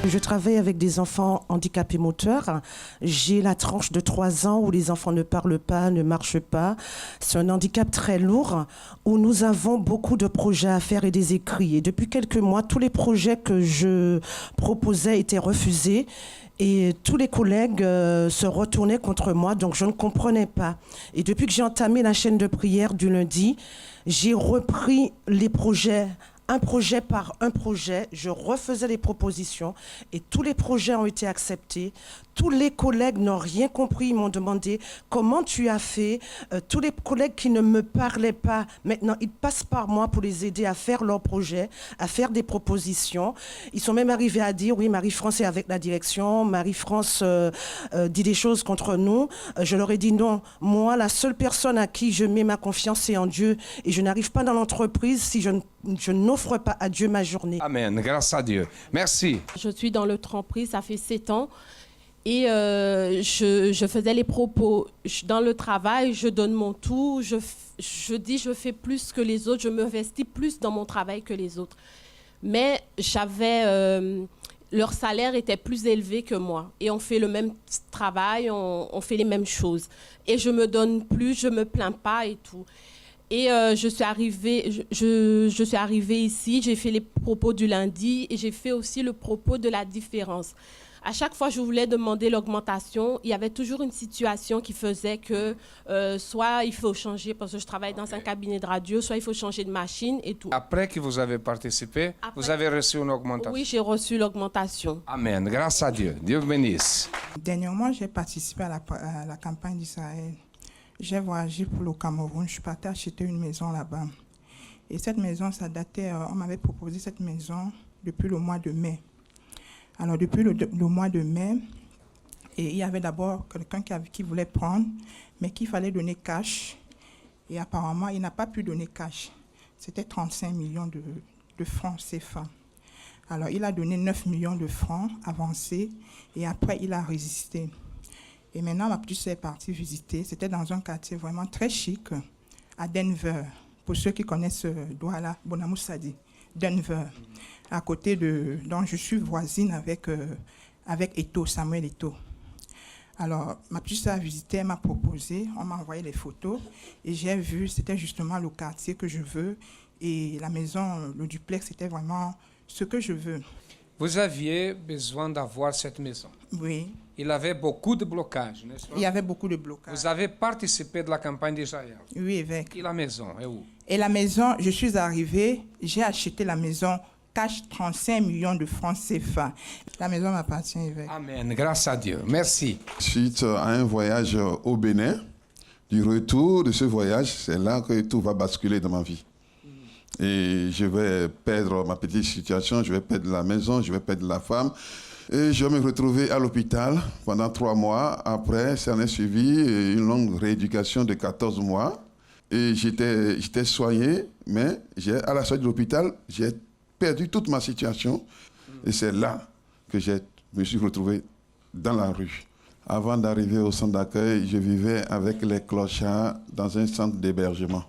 Je travaille avec des enfants handicapés moteurs. J'ai la tranche de 3 ans où les enfants ne parlent pas, ne marchent pas. C'est un handicap très lourd où nous avons beaucoup de projets à faire et des écrits. Et depuis quelques mois, tous les projets que je proposais étaient refusés. Et tous les collègues se retournaient contre moi, donc je ne comprenais pas. Et depuis que j'ai entamé la chaîne de prière du lundi, j'ai repris les projets, un projet par un projet. Je refaisais les propositions et tous les projets ont été acceptés. Tous les collègues n'ont rien compris, ils m'ont demandé comment tu as fait. Tous les collègues qui ne me parlaient pas, maintenant ils passent par moi pour les aider à faire leurs projets, à faire des propositions. Ils sont même arrivés à dire, oui, Marie-France est avec la direction, Marie-France dit des choses contre nous. Je leur ai dit non, moi la seule personne à qui je mets ma confiance c'est en Dieu et je n'arrive pas dans l'entreprise si je n'offre pas à Dieu ma journée. Amen, grâce à Dieu. Merci. Je suis dans l'entreprise, ça fait 7 ans. Et je faisais les propos. Dans le travail, je donne mon tout. Je dis je fais plus que les autres. Je m'investis plus dans mon travail que les autres. Mais leur salaire était plus élevé que moi. Et on fait le même travail, on fait les mêmes choses. Et je me donne plus, je me plains pas et tout. Et je suis arrivée ici, j'ai fait les propos du lundi et j'ai fait aussi le propos de la différence. À chaque fois que je voulais demander l'augmentation, il y avait toujours une situation qui faisait que soit il faut changer, parce que je travaille dans un cabinet de radio, soit il faut changer de machine et tout. Après que vous avez participé, vous avez reçu une augmentation. Oui, j'ai reçu l'augmentation. Amen, grâce à Dieu. Dieu bénisse. Dernièrement, j'ai participé à la campagne d'Israël. J'ai voyagé pour le Cameroun, je suis partie acheter une maison là-bas. Et cette maison, ça datait, on m'avait proposé cette maison depuis le mois de mai. Alors, depuis le mois de mai, et il y avait d'abord quelqu'un qui voulait prendre, mais qu'il fallait donner cash. Et apparemment, il n'a pas pu donner cash. C'était 35 millions de francs CFA. Alors, il a donné 9 millions de francs avancés, et après, il a résisté. Et maintenant, ma petite sœur est partie visiter. C'était dans un quartier vraiment très chic, à Denver. Pour ceux qui connaissent Douala, Bonamoussadi, Denver. À côté de... Donc, je suis voisine avec Eto, Samuel Eto. Alors, ma petite sœur a visité, elle m'a proposé, on m'a envoyé les photos. Et j'ai vu, c'était justement le quartier que je veux. Et la maison, le duplex, c'était vraiment ce que je veux. Vous aviez besoin d'avoir cette maison. Oui. Il avait beaucoup de blocages, n'est-ce pas? Il y avait beaucoup de blocages. Vous avez participé de la campagne d'Israël. Oui, évêque. Et la maison est où? Et la maison, je suis arrivée, j'ai acheté la maison, cash 35 millions de francs CFA. La maison m'appartient, évêque. Amen, grâce à Dieu. Merci. Suite à un voyage au Bénin, du retour de ce voyage, c'est là que tout va basculer dans ma vie. Et je vais perdre ma petite situation, je vais perdre la maison, je vais perdre la femme. Et je vais me retrouver à l'hôpital pendant 3 mois. Après, ça en est suivi une longue rééducation de 14 mois. Et j'étais soigné, mais à la sortie de l'hôpital, j'ai perdu toute ma situation. Et c'est là que je me suis retrouvé dans la rue. Avant d'arriver au centre d'accueil, je vivais avec les clochards dans un centre d'hébergement.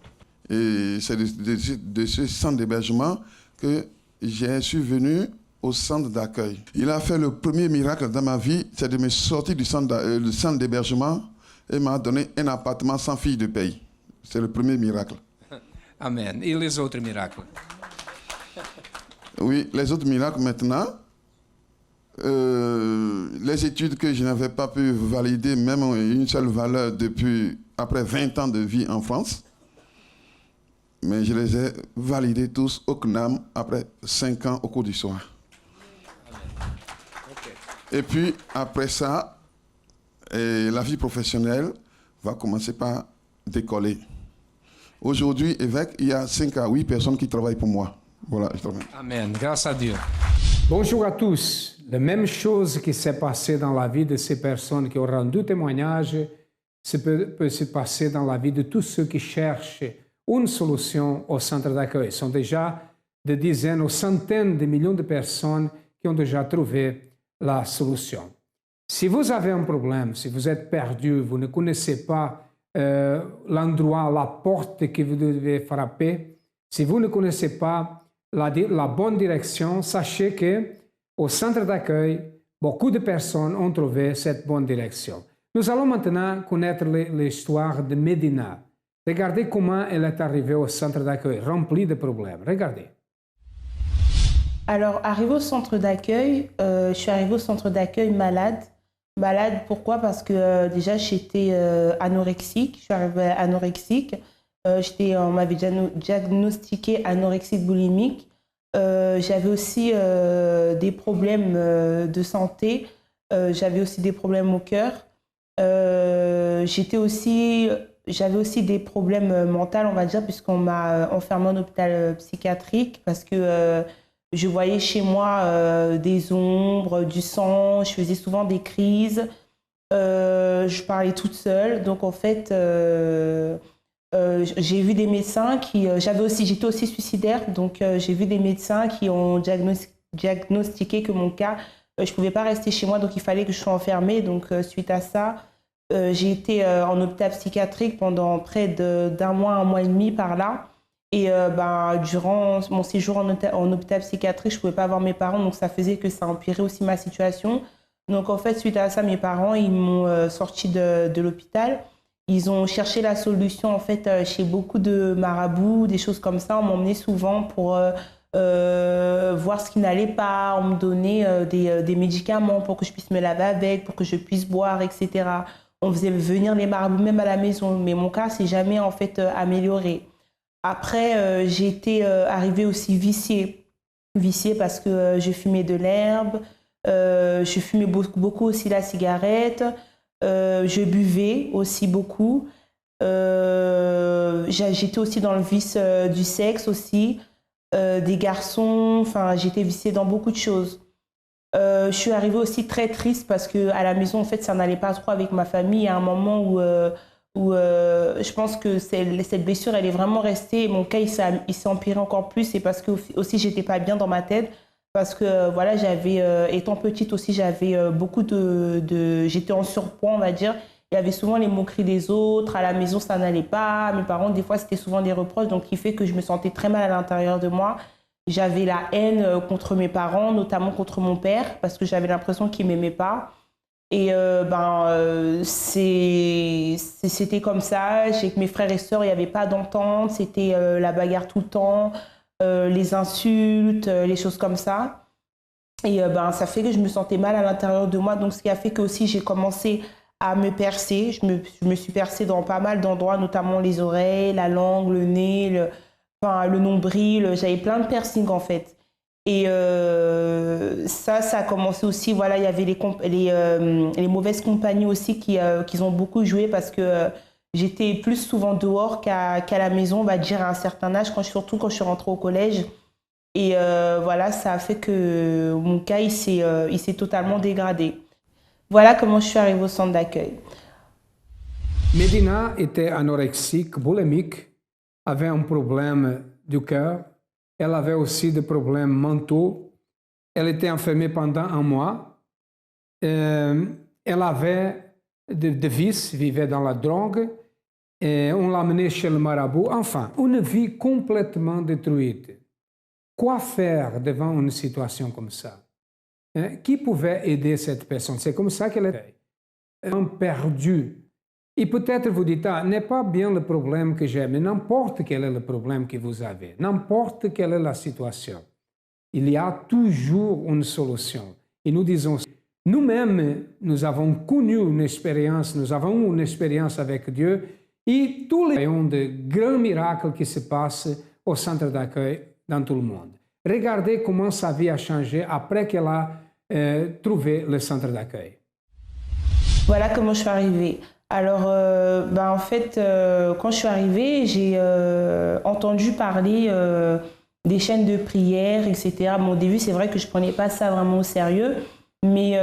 Et c'est de ce centre d'hébergement que j'ai survenu au centre d'accueil. Il a fait le premier miracle dans ma vie, c'est de me sortir du centre d'hébergement et m'a donné un appartement sans fille de paye. C'est le premier miracle. Amen. Et les autres miracles? Oui, les autres miracles maintenant, les études que je n'avais pas pu valider, même une seule valeur après 20 ans de vie en France, mais je les ai validés tous au CNAM après 5 ans au cours du soir. Et puis, après ça, la vie professionnelle va commencer par décoller. Aujourd'hui, évêque, il y a 5 à 8 personnes qui travaillent pour moi. Voilà, je travaille. Amen, grâce à Dieu. Bonjour à tous. La même chose qui s'est passée dans la vie de ces personnes qui ont rendu témoignage peut se passer dans la vie de tous ceux qui cherchent une solution au centre d'accueil. Ce sont déjà des dizaines ou centaines de millions de personnes qui ont déjà trouvé la solution. Si vous avez un problème, si vous êtes perdu, vous ne connaissez pas l'endroit, la porte que vous devez frapper, si vous ne connaissez pas la bonne direction, sachez que au centre d'accueil, beaucoup de personnes ont trouvé cette bonne direction. Nous allons maintenant connaître l'histoire de Medina. Regardez comment elle est arrivée au centre d'accueil, rempli de problèmes. Regardez. Alors, arrivée au centre d'accueil, je suis arrivée au centre d'accueil malade. Malade, pourquoi? Parce que déjà, j'étais anorexique. Je suis arrivée anorexique. On m'avait diagnostiqué anorexique boulimique. J'avais aussi des problèmes de santé. J'avais aussi des problèmes au cœur. J'avais aussi des problèmes mentaux, on va dire, puisqu'on m'a enfermée en hôpital psychiatrique parce que je voyais chez moi des ombres, du sang, je faisais souvent des crises, je parlais toute seule. Donc en fait, j'ai vu des médecins j'étais aussi suicidaire, donc j'ai vu des médecins qui ont diagnostiqué que mon cas, je ne pouvais pas rester chez moi, donc il fallait que je sois enfermée. Donc suite à ça, j'ai été en hôpital psychiatrique pendant près d'un mois, un mois et demi par là. Et durant mon séjour en hôpital psychiatrique, je ne pouvais pas voir mes parents, donc ça faisait que ça empirait aussi ma situation. Donc en fait, suite à ça, mes parents, ils m'ont sorti de l'hôpital. Ils ont cherché la solution en fait chez beaucoup de marabouts, des choses comme ça. On m'emmenait souvent pour voir ce qui n'allait pas. On me donnait des médicaments pour que je puisse me laver avec, pour que je puisse boire, etc. On faisait venir les marabouts même à la maison, mais mon cas s'est jamais en fait amélioré. Après, j'ai été arrivée aussi viciée parce que je fumais de l'herbe, je fumais beaucoup aussi la cigarette, je buvais aussi beaucoup. J'étais aussi dans le vice du sexe aussi, des garçons, enfin j'étais viciée dans beaucoup de choses. Je suis arrivée aussi très triste parce qu'à la maison, en fait, ça n'allait pas trop avec ma famille. Il y a un moment où je pense que cette blessure, elle est vraiment restée. Mon cas, il s'est empiré encore plus. C'est parce que aussi, j'étais pas bien dans ma tête. Parce que, voilà, étant petite aussi, j'avais j'étais en surpoids, on va dire. Il y avait souvent les moqueries des autres. À la maison, ça n'allait pas. Mes parents, des fois, c'était souvent des reproches. Donc, ce qui fait que je me sentais très mal à l'intérieur de moi. J'avais la haine contre mes parents, notamment contre mon père, parce que j'avais l'impression qu'il ne m'aimait pas. Et c'était comme ça. Avec mes frères et sœurs, il n'y avait pas d'entente. C'était la bagarre tout le temps, les insultes, les choses comme ça. Et ça fait que je me sentais mal à l'intérieur de moi. Donc, ce qui a fait que aussi j'ai commencé à me percer. Je me suis percée dans pas mal d'endroits, notamment les oreilles, la langue, le nez, le nombril. J'avais plein de piercings en fait. Et ça a commencé aussi, voilà, il y avait les mauvaises compagnies aussi qui ont beaucoup joué parce que j'étais plus souvent dehors qu'à la maison, on va dire, à un certain âge, surtout quand je suis rentrée au collège. Et voilà, ça a fait que mon cas, il s'est totalement dégradé. Voilà comment je suis arrivée au centre d'accueil. Medina était anorexique, boulimique, avait un problème du cœur. Elle avait aussi des problèmes mentaux. Elle était enfermée pendant un mois. Elle avait des vices, vivait dans la drogue. Et on l'a menée chez le marabout. Enfin, une vie complètement détruite. Quoi faire devant une situation comme ça? Qui pouvait aider cette personne? C'est comme ça qu'elle était perdue. Et peut-être vous dites, n'est pas bien le problème que j'ai, mais n'importe quel est le problème que vous avez, n'importe quelle est la situation, il y a toujours une solution. Et nous disons, nous-mêmes, nous avons connu une expérience, nous avons eu une expérience avec Dieu, et tous les de grands miracles qui se passent au centre d'accueil dans tout le monde. Regardez comment sa vie a changé après qu'elle a trouvé le centre d'accueil. Voilà comment je suis arrivée. Alors, en fait, quand je suis arrivée, j'ai entendu parler des chaînes de prière, etc. Au début, c'est vrai que je ne prenais pas ça vraiment au sérieux, mais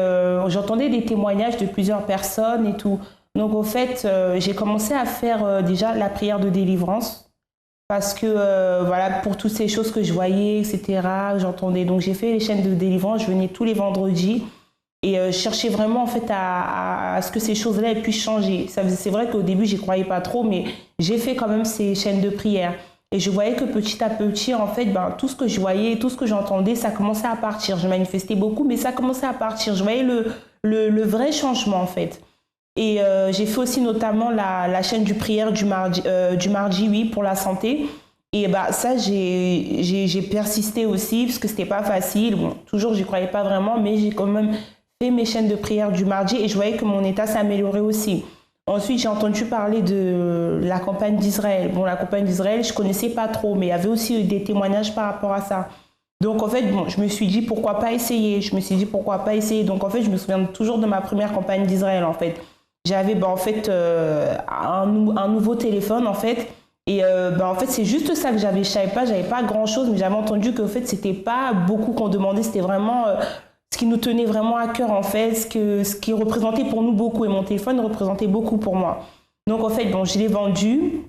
j'entendais des témoignages de plusieurs personnes et tout. Donc, en fait, j'ai commencé à faire déjà la prière de délivrance parce que, voilà, pour toutes ces choses que je voyais, etc., j'entendais. Donc, j'ai fait les chaînes de délivrance, je venais tous les vendredis. Et je cherchais vraiment en fait à ce que ces choses-là puissent changer. C'est vrai qu'au début, j'y croyais pas trop, mais j'ai fait quand même ces chaînes de prière. Et je voyais que petit à petit, en fait, ben, tout ce que je voyais, tout ce que j'entendais, ça commençait à partir. Je manifestais beaucoup, mais ça commençait à partir. Je voyais le vrai changement, en fait. Et j'ai fait aussi notamment la chaîne du prière du mardi, oui, pour la santé. Et bah, ça, j'ai persisté aussi, parce que c'était pas facile. Bon, toujours, j'y croyais pas vraiment, mais j'ai quand même fait mes chaînes de prière du mardi et je voyais que mon état s'améliorait aussi. Ensuite, j'ai entendu parler de la campagne d'Israël. Bon, la campagne d'Israël, je connaissais pas trop, mais il y avait aussi des témoignages par rapport à ça. Donc, en fait, bon, je me suis dit, pourquoi pas essayer? Donc, en fait, je me souviens toujours de ma première campagne d'Israël, en fait. J'avais, en fait, un nouveau téléphone, en fait. Et en fait, c'est juste ça que j'avais. Je savais pas grand-chose, mais j'avais entendu qu'en fait, c'était pas beaucoup qu'on demandait. C'était vraiment ce qui nous tenait vraiment à cœur, en fait, ce qui représentait pour nous beaucoup. Et mon téléphone représentait beaucoup pour moi. Donc, en fait, bon, je l'ai vendu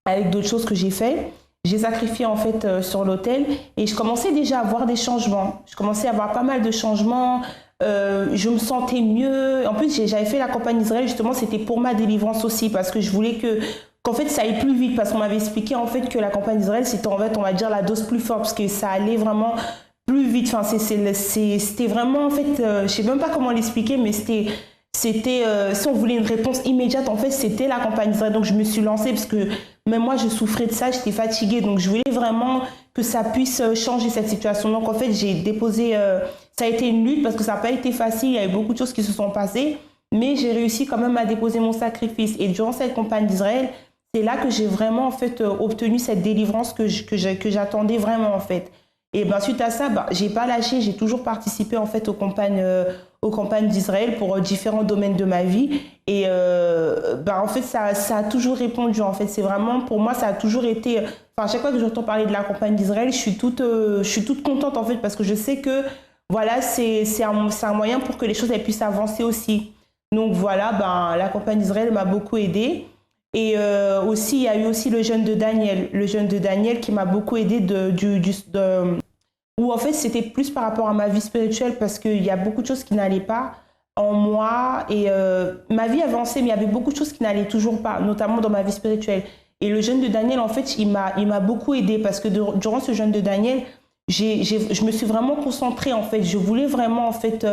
avec d'autres choses que j'ai fait. J'ai sacrifié, en fait, sur l'autel. Et je commençais déjà à voir des changements. Je commençais à avoir pas mal de changements. Je me sentais mieux. En plus, j'avais fait la campagne d'Israël, justement, c'était pour ma délivrance aussi, parce que je voulais qu'en fait, ça aille plus vite, parce qu'on m'avait expliqué, en fait, que la campagne d'Israël, c'était, en fait, on va dire, la dose plus forte, parce que ça allait vraiment plus vite. Enfin, c'était vraiment, en fait, je sais même pas comment l'expliquer, mais c'était si on voulait une réponse immédiate, en fait, c'était la campagne d'Israël. Donc, je me suis lancée, parce que même moi, je souffrais de ça, j'étais fatiguée, donc je voulais vraiment que ça puisse changer cette situation. Donc, en fait, j'ai déposé... ça a été une lutte parce que ça n'a pas été facile, il y a eu beaucoup de choses qui se sont passées, mais j'ai réussi quand même à déposer mon sacrifice. Et durant cette campagne d'Israël, c'est là que j'ai vraiment, en fait, obtenu cette délivrance que j'attendais vraiment, en fait. Et ben, suite à ça, j'ai pas lâché, j'ai toujours participé, en fait, aux campagnes d'Israël pour différents domaines de ma vie. Et en fait, ça a toujours répondu, en fait. C'est vraiment, pour moi, ça a toujours été... Enfin, à chaque fois que j'entends parler de la campagne d'Israël, je suis toute contente, en fait, parce que je sais que voilà, c'est un moyen pour que les choses elles puissent avancer aussi. Donc voilà, la campagne d'Israël m'a beaucoup aidée. Et aussi, il y a eu aussi le jeûne de Daniel qui m'a beaucoup aidée où en fait c'était plus par rapport à ma vie spirituelle parce qu'il y a beaucoup de choses qui n'allaient pas en moi et ma vie avançait mais il y avait beaucoup de choses qui n'allaient toujours pas, notamment dans ma vie spirituelle. Et le jeûne de Daniel, en fait, il m'a beaucoup aidée parce que durant ce jeûne de Daniel, je me suis vraiment concentrée, en fait. Je voulais vraiment, en fait,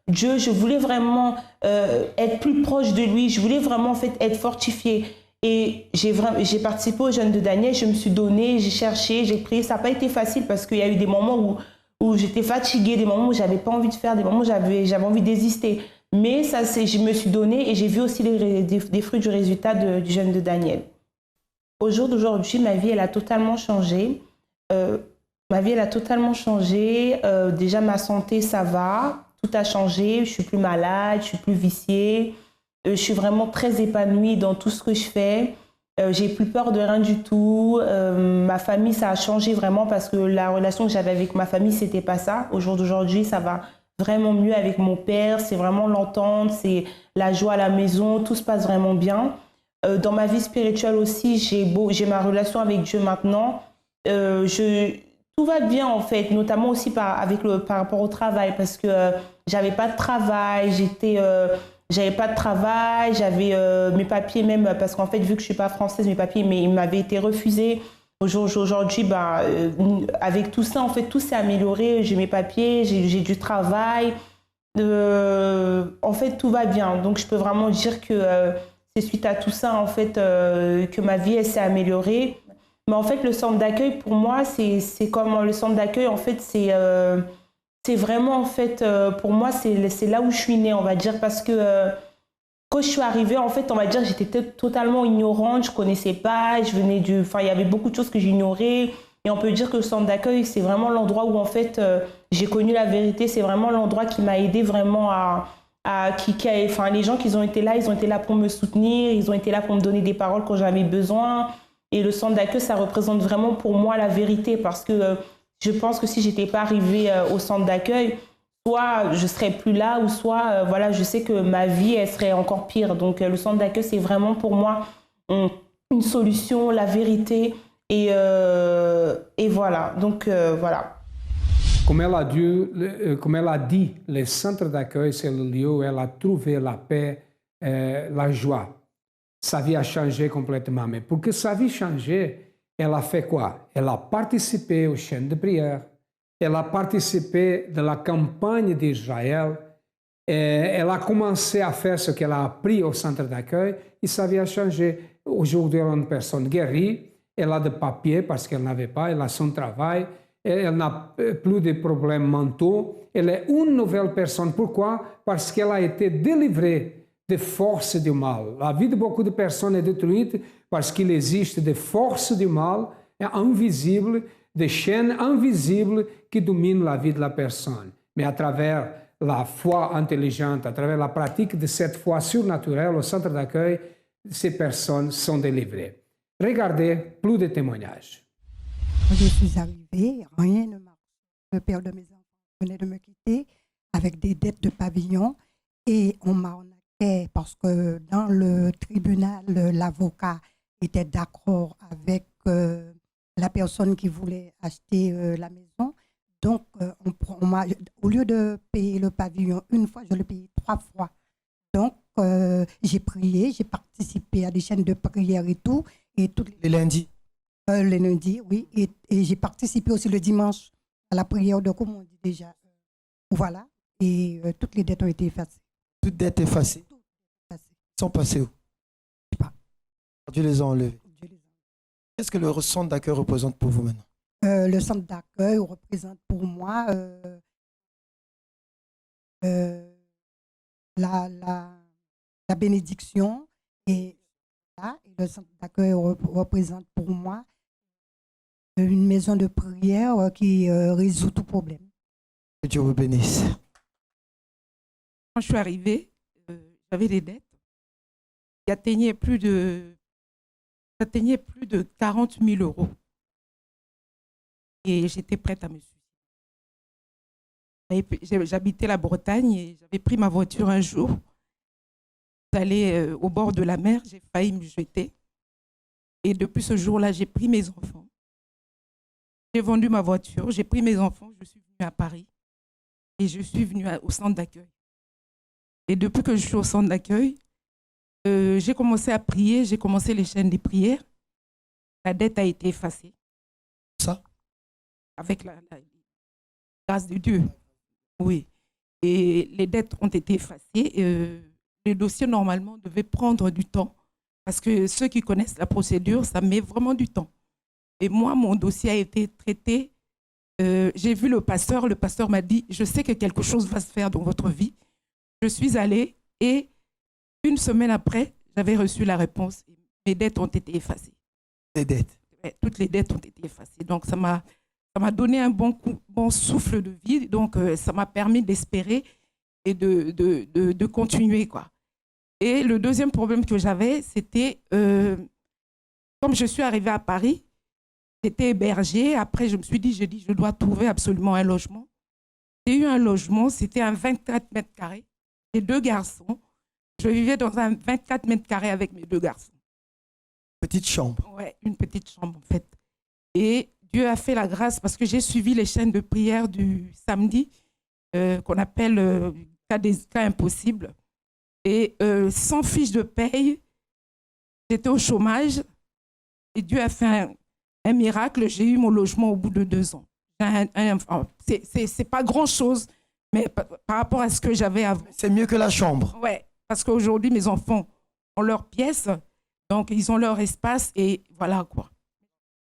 Dieu, je voulais vraiment être plus proche de lui. Je voulais vraiment, en fait, être fortifiée. Et j'ai participé au jeûne de Daniel. Je me suis donnée, j'ai cherché, j'ai prié. Ça n'a pas été facile parce qu'il y a eu des moments où j'étais fatiguée, des moments où j'avais pas envie de faire, des moments où j'avais envie de désister. Mais je me suis donnée et j'ai vu aussi des fruits du résultat du jeûne de Daniel. Au jour d'aujourd'hui, ma vie, elle a totalement changé. Déjà, ma santé, ça va. Tout a changé. Je suis plus malade, je suis plus viciée. Je suis vraiment très épanouie dans tout ce que je fais. J'ai plus peur de rien du tout. Ma famille, ça a changé vraiment parce que la relation que j'avais avec ma famille, c'était pas ça. Au jour d'aujourd'hui, ça va vraiment mieux avec mon père. C'est vraiment l'entente, c'est la joie à la maison. Tout se passe vraiment bien. Dans ma vie spirituelle aussi, j'ai ma relation avec Dieu maintenant. Tout va bien en fait, notamment aussi par rapport au travail parce que j'avais pas de travail, j'avais mes papiers même parce qu'en fait vu que je suis pas française, mes papiers ils m'avaient été refusés. Aujourd'hui, avec tout ça en fait tout s'est amélioré, j'ai mes papiers, j'ai du travail. En fait tout va bien, donc je peux vraiment dire que c'est suite à tout ça en fait que ma vie elle s'est améliorée. Mais en fait, le centre d'accueil, pour moi, c'est comme le centre d'accueil, en fait, c'est vraiment, en fait, pour moi, c'est là où je suis née, on va dire, parce que quand je suis arrivée, en fait, on va dire, j'étais totalement ignorante, je connaissais pas, il y avait beaucoup de choses que j'ignorais, et on peut dire que le centre d'accueil, c'est vraiment l'endroit où, en fait, j'ai connu la vérité, c'est vraiment l'endroit qui m'a aidée vraiment les gens qui ont été là, ils ont été là pour me soutenir, ils ont été là pour me donner des paroles quand j'avais besoin. Et le centre d'accueil, ça représente vraiment pour moi la vérité parce que je pense que si j'étais pas arrivée au centre d'accueil, soit je serais plus là ou soit je sais que ma vie elle serait encore pire. Donc le centre d'accueil, c'est vraiment pour moi une solution, la vérité et voilà. Donc voilà. Comme elle a dit, le centre d'accueil, c'est le lieu où elle a trouvé la paix, la joie. Sa vie a changé complètement. Mais pour que sa vie change, elle a fait quoi? Elle a participé aux chaînes de prière, elle a participé de la campagne d'Israël, elle a commencé à faire ce qu'elle a appris au centre d'accueil et sa vie a changé. Aujourd'hui, elle est une personne guérie, elle a des papiers parce qu'elle n'avait pas, elle a son travail, elle n'a plus de problèmes mentaux, elle est une nouvelle personne. Pourquoi? Parce qu'elle a été délivrée des forces du mal. La vie de beaucoup de personnes est détruite parce qu'il existe des forces du mal invisibles, des chaînes invisibles qui dominent la vie de la personne. Mais à travers la foi intelligente, à travers la pratique de cette foi surnaturelle au centre d'accueil, ces personnes sont délivrées. Regardez plus de témoignages. Je suis arrivée, rien ne marche. Le père de mes enfants venait de me quitter avec des dettes de pavillon et on m'a arnaqué parce que dans le tribunal, l'avocat était d'accord avec la personne qui voulait acheter la maison. Donc, au lieu de payer le pavillon une fois, je l'ai payé 3 fois. Donc, j'ai prié, j'ai participé à des chaînes de prière et tout. Et Les lundis. Les lundis, oui. Et j'ai participé aussi le dimanche à la prière de, comme on dit déjà. Voilà. Et toutes les dettes ont été effacées. Toutes dettes effacées. Ils sont passées où? Je sais pas. Dieu les a enlevées. Qu'est-ce que le centre d'accueil représente pour vous maintenant? Le centre d'accueil représente pour moi la bénédiction et le centre d'accueil représente pour moi une maison de prière qui résout tout problème. Que Dieu vous bénisse. Quand je suis arrivée, j'avais des dettes qui atteignaient plus de 40 000 euros. Et j'étais prête à me suicider. J'habitais la Bretagne et j'avais pris ma voiture un jour. J'allais au bord de la mer, j'ai failli me jeter. Et depuis ce jour-là, j'ai pris mes enfants. J'ai vendu ma voiture, j'ai pris mes enfants, je suis venue à Paris. Et je suis venue au centre d'accueil. Et depuis que je suis au centre d'accueil, j'ai commencé à prier, j'ai commencé les chaînes des prières. La dette a été effacée. Ça? Avec la grâce de Dieu. Oui. Et les dettes ont été effacées. Le dossier, normalement, devait prendre du temps. Parce que ceux qui connaissent la procédure, ça met vraiment du temps. Et moi, mon dossier a été traité. J'ai vu le pasteur m'a dit, je sais que quelque chose va se faire dans votre vie. Je suis allée et une semaine après, j'avais reçu la réponse. Mes dettes ont été effacées. Les dettes? Toutes les dettes ont été effacées. Donc, ça m'a donné un bon souffle de vie. Donc, ça m'a permis d'espérer et de continuer, quoi. Et le deuxième problème que j'avais, c'était, comme je suis arrivée à Paris, j'étais hébergée. Après, je me suis dit, je dois trouver absolument un logement. J'ai eu un logement, c'était un 24 mètres carrés. J'ai 2 garçons. Je vivais dans un 24 mètres carrés avec mes 2 garçons. Petite chambre. Ouais, une petite chambre, en fait. Et Dieu a fait la grâce parce que j'ai suivi les chaînes de prière du samedi, qu'on appelle cas impossibles. Et sans fiche de paye, j'étais au chômage. Et Dieu a fait un miracle. J'ai eu mon logement au bout de 2 ans. C'est pas grand-chose, mais par rapport à ce que j'avais avant. C'est mieux que la chambre. Ouais, parce qu'aujourd'hui, mes enfants ont leur pièce, donc ils ont leur espace et voilà quoi.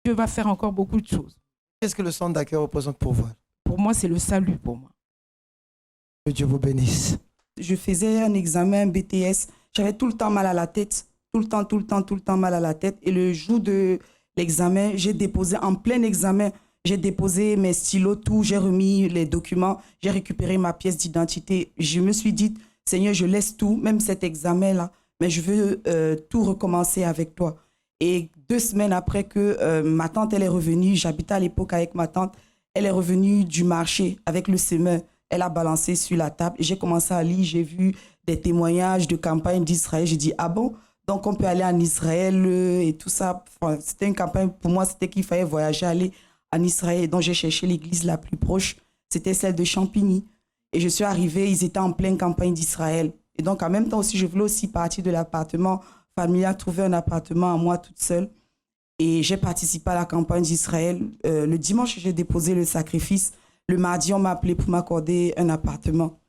Dieu va faire encore beaucoup de choses. Qu'est-ce que le centre d'accueil représente pour vous? Pour moi, c'est le salut pour moi. Que Dieu vous bénisse. Je faisais un examen BTS. J'avais tout le temps mal à la tête. Tout le temps mal à la tête. Et le jour de l'examen, j'ai déposé, en plein examen, j'ai déposé mes stylos, tout. J'ai remis les documents. J'ai récupéré ma pièce d'identité. Je me suis dit, Seigneur, je laisse tout, même cet examen-là, mais je veux tout recommencer avec toi. Et 2 semaines après que ma tante, elle est revenue, j'habitais à l'époque avec ma tante, elle est revenue du marché avec le semeur. Elle a balancé sur la table. J'ai commencé à lire, j'ai vu des témoignages de campagne d'Israël. J'ai dit, ah bon, donc on peut aller en Israël et tout ça. Enfin, c'était une campagne, pour moi, c'était qu'il fallait voyager, aller en Israël. Donc j'ai cherché l'église la plus proche. C'était celle de Champigny. Et je suis arrivée, ils étaient en pleine campagne d'Israël. Et donc en même temps aussi, je voulais aussi partir de l'appartement familial, trouver un appartement à moi toute seule. Et j'ai participé à la campagne d'Israël. Le dimanche, j'ai déposé le sacrifice. Le mardi, on m'a appelé pour m'accorder un appartement.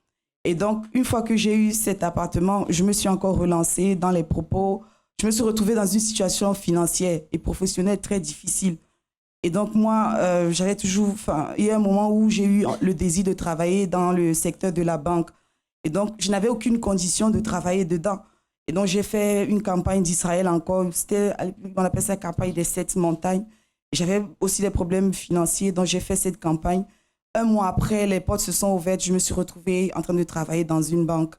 Et donc, une fois que j'ai eu cet appartement, je me suis encore relancée dans les propos. Je me suis retrouvée dans une situation financière et professionnelle très difficile. Et donc, moi, j'avais toujours... il y a un moment où j'ai eu le désir de travailler dans le secteur de la banque. Et donc, je n'avais aucune condition de travailler dedans. Et donc, j'ai fait une campagne d'Israël encore. On appelle ça la campagne des 7 montagnes. J'avais aussi des problèmes financiers, donc j'ai fait cette campagne. Un mois après, les portes se sont ouvertes. Je me suis retrouvée en train de travailler dans une banque.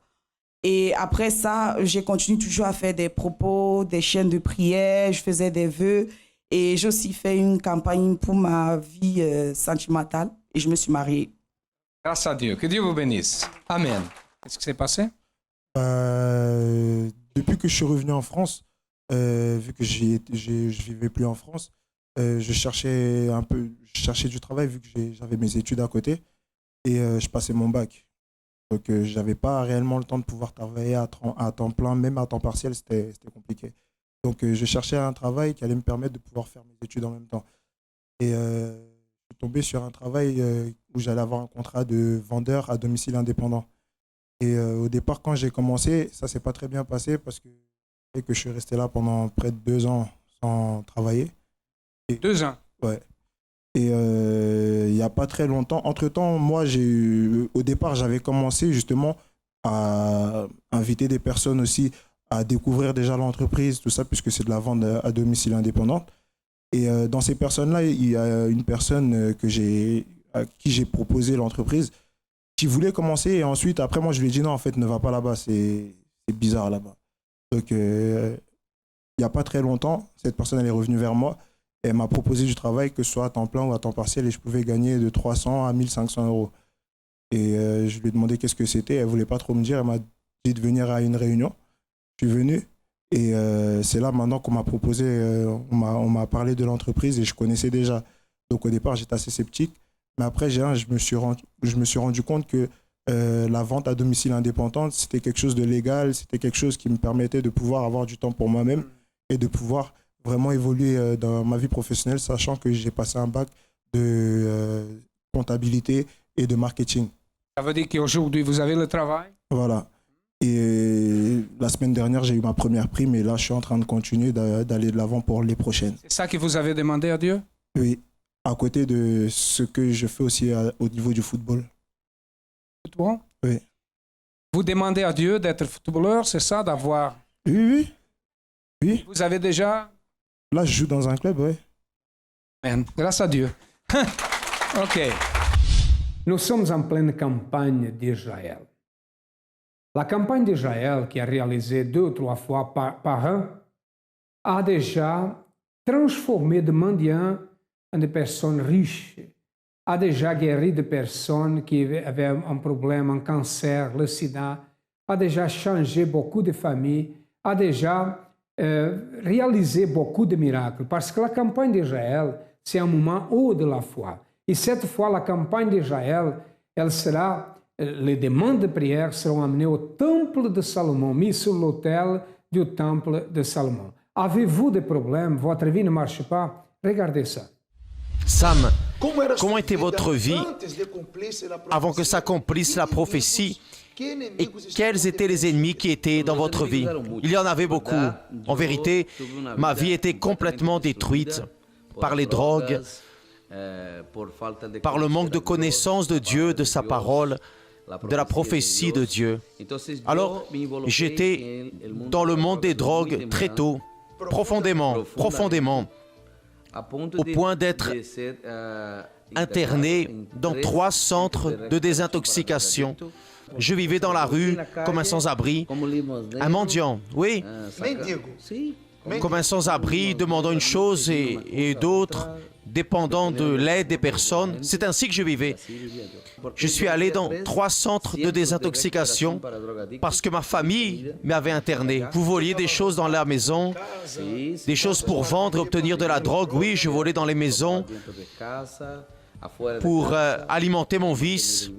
Et après ça, j'ai continué toujours à faire des propos, des chaînes de prière. Je faisais des vœux. Et j'ai aussi fait une campagne pour ma vie sentimentale. Et je me suis mariée. Grâce à Dieu. Que Dieu vous bénisse. Amen. Qu'est-ce qui s'est passé? Depuis que je suis revenu en France, vu que je vivais plus en France, je cherchais du travail vu que j'avais mes études à côté et je passais mon bac. Donc j'avais pas réellement le temps de pouvoir travailler à temps plein, même à temps partiel, c'était compliqué. Donc je cherchais un travail qui allait me permettre de pouvoir faire mes études en même temps. Et je suis tombé sur un travail où j'allais avoir un contrat de vendeur à domicile indépendant. Et au départ, quand j'ai commencé, ça s'est pas très bien passé parce que je suis resté là pendant près de 2 ans sans travailler. 2 ans? Ouais. Et il n'y a pas très longtemps. Entre-temps, moi, au départ, j'avais commencé justement à inviter des personnes aussi à découvrir déjà l'entreprise, tout ça, puisque c'est de la vente à domicile indépendante. Et dans ces personnes-là, il y a une personne à qui j'ai proposé l'entreprise qui voulait commencer. Et ensuite, après, moi, je lui ai dit non, en fait, ne va pas là-bas, c'est bizarre là-bas. Donc, il n'y a pas très longtemps, cette personne, elle est revenue vers moi. Elle m'a proposé du travail, que ce soit à temps plein ou à temps partiel, et je pouvais gagner de 300 à 1500 euros. Et je lui ai demandé qu'est-ce que c'était. Elle ne voulait pas trop me dire. Elle m'a dit de venir à une réunion. Je suis venu. Et c'est là maintenant qu'on m'a proposé, on m'a parlé de l'entreprise et je connaissais déjà. Donc au départ, j'étais assez sceptique. Mais après, je me suis rendu compte que la vente à domicile indépendante, c'était quelque chose de légal. C'était quelque chose qui me permettait de pouvoir avoir du temps pour moi-même et de pouvoir vraiment évoluer dans ma vie professionnelle, sachant que j'ai passé un bac de comptabilité et de marketing. Ça veut dire qu'aujourd'hui, vous avez le travail? Voilà. Et la semaine dernière, j'ai eu ma première prime et là, je suis en train de continuer d'aller de l'avant pour les prochaines. C'est ça que vous avez demandé à Dieu? Oui, à côté de ce que je fais aussi au niveau du football. Football? Oui. Vous demandez à Dieu d'être footballeur, c'est ça, d'avoir... Oui. Vous avez déjà... Là, je joue dans un club, oui. Amen. Grâce à Dieu. OK. Nous sommes en pleine campagne d'Israël. La campagne d'Israël, qui est réalisée 2 ou 3 fois par an, a déjà transformé de mendiants en des personnes riches, a déjà guéri de personnes qui avaient un problème, un cancer, le sida, a déjà changé beaucoup de familles, a déjà réalisé beaucoup de miracles. Parce que la campagne d'Israël, c'est un moment haut de la foi. Et cette fois, la campagne d'Israël, elle sera... Les demandes de prière seront amenées au temple de Salomon, mis sur l'autel du temple de Salomon. Avez-vous des problèmes? Votre vie ne marche pas? Regardez ça. Sam, comment était votre vie avant que s'accomplisse la prophétie? Et quels étaient les ennemis qui étaient dans votre vie? Il y en avait beaucoup. En vérité, ma vie était complètement détruite par les drogues, par le manque de connaissance de Dieu, de sa parole, de la prophétie de Dieu. Alors, j'étais dans le monde des drogues très tôt, profondément, au point d'être interné dans 3 centres de désintoxication. Je vivais dans la rue comme un sans-abri, un mendiant, oui, comme un sans-abri, demandant une chose et d'autre, dépendant de l'aide des personnes. C'est ainsi que je vivais. Je suis allé dans 3 centres de désintoxication parce que ma famille m'avait interné. Vous voliez des choses dans la maison, des choses pour vendre et obtenir de la drogue. Oui, je volais dans les maisons pour alimenter mon vice.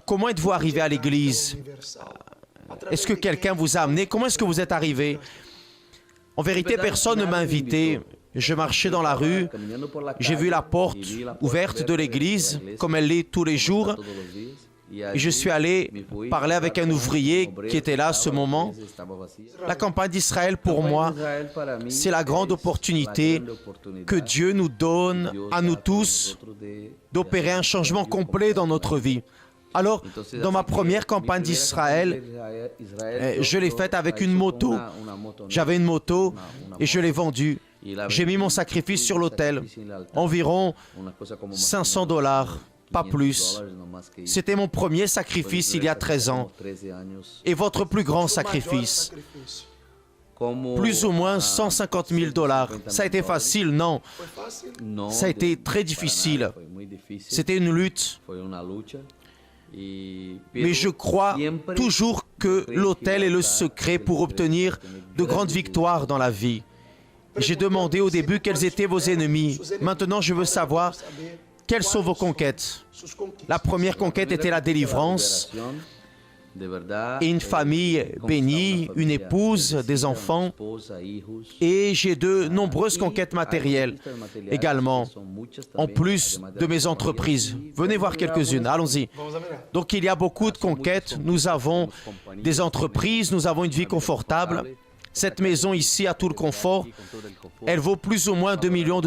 Comment êtes-vous arrivé à l'église? Est-ce que quelqu'un vous a amené? Comment est-ce que vous êtes arrivé? En vérité, personne ne m'a invité. Je marchais dans la rue, j'ai vu la porte ouverte de l'église, comme elle l'est tous les jours, et je suis allé parler avec un ouvrier qui était là à ce moment. La campagne d'Israël, pour moi, c'est la grande opportunité que Dieu nous donne à nous tous d'opérer un changement complet dans notre vie. Alors, dans ma première campagne d'Israël, je l'ai faite avec une moto. J'avais une moto et je l'ai vendue. J'ai mis mon sacrifice sur l'autel, environ $500, pas plus. C'était mon premier sacrifice il y a 13 ans. Et votre plus grand sacrifice? Plus ou moins $150 000. Ça a été facile? Non. Ça a été très difficile. C'était une lutte. Mais je crois toujours que l'autel est le secret pour obtenir de grandes victoires dans la vie. J'ai demandé au début quels étaient vos ennemis. Maintenant, je veux savoir quelles sont vos conquêtes. La première conquête était la délivrance et une famille bénie, une épouse, des enfants. Et j'ai de nombreuses conquêtes matérielles également, en plus de mes entreprises. Venez voir quelques-unes, allons-y. Donc il y a beaucoup de conquêtes. Nous avons des entreprises, nous avons une vie confortable. Cette maison ici a tout le confort. Elle vaut plus ou moins $2 millions.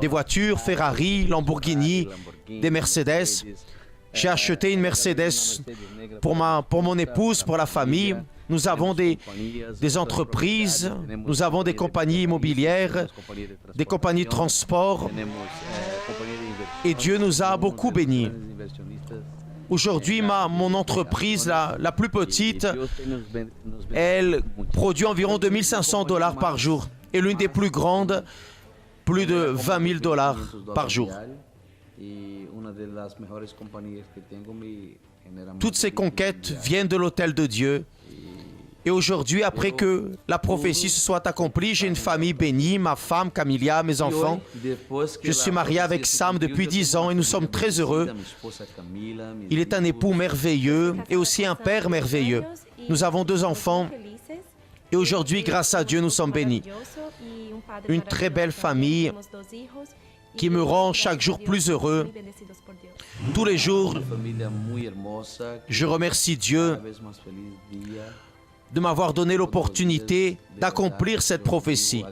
Des voitures, Ferrari, Lamborghini, des Mercedes. J'ai acheté une Mercedes pour mon épouse, pour la famille. Nous avons des entreprises, nous avons des compagnies immobilières, des compagnies de transport. Et Dieu nous a beaucoup bénis. Aujourd'hui, mon entreprise, la plus petite, elle produit environ $2500 par jour. Et l'une des plus grandes, plus de $20 000 par jour. Toutes ces conquêtes viennent de l'autel de Dieu. Et aujourd'hui, après que la prophétie se soit accomplie, j'ai une famille bénie, ma femme, Camilla, mes enfants. Je suis marié avec Sam depuis 10 ans et nous sommes très heureux. Il est un époux merveilleux et aussi un père merveilleux. Nous avons 2 enfants et aujourd'hui, grâce à Dieu, nous sommes bénis. Une très belle famille qui me rend chaque jour plus heureux. Tous les jours, je remercie Dieu de m'avoir donné l'opportunité d'accomplir cette prophétie.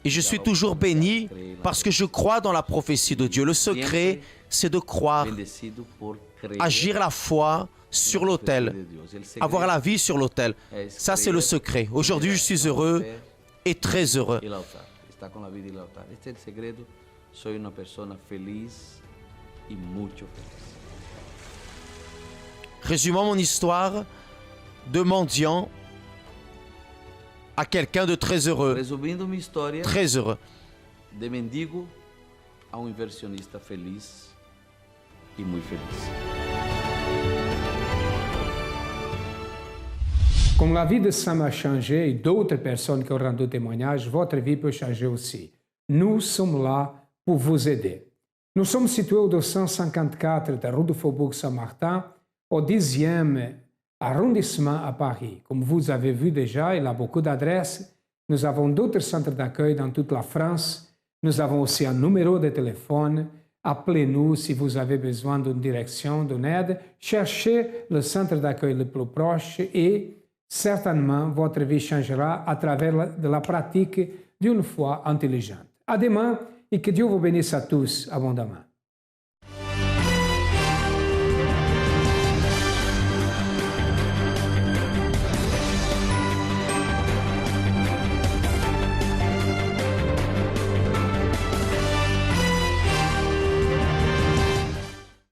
Et je suis toujours béni parce que je crois dans la prophétie de Dieu. Le secret, c'est de croire, agir la foi sur l'autel, avoir la vie sur l'autel. Ça, c'est le secret. Aujourd'hui, je suis heureux et très heureux. Résumons mon histoire de mendiant à quelqu'un de très heureux. Très heureux. De mendigo a inversionista feliz e muito feliz. Comme la vie de Sam a changé et d'autres personnes qui ont rendu témoignage, votre vie peut changer aussi. Nous sommes là pour vous aider. Nous sommes situés au 254 de la rue du Faubourg Saint-Martin, au 10e arrondissement à Paris. Comme vous avez vu déjà, il a beaucoup d'adresses. Nous avons d'autres centres d'accueil dans toute la France. Nous avons aussi un numéro de téléphone. Appelez-nous si vous avez besoin d'une direction, d'une aide. Cherchez le centre d'accueil le plus proche et certainement votre vie changera à travers de la pratique d'une foi intelligente. À demain et que Dieu vous bénisse à tous abondamment.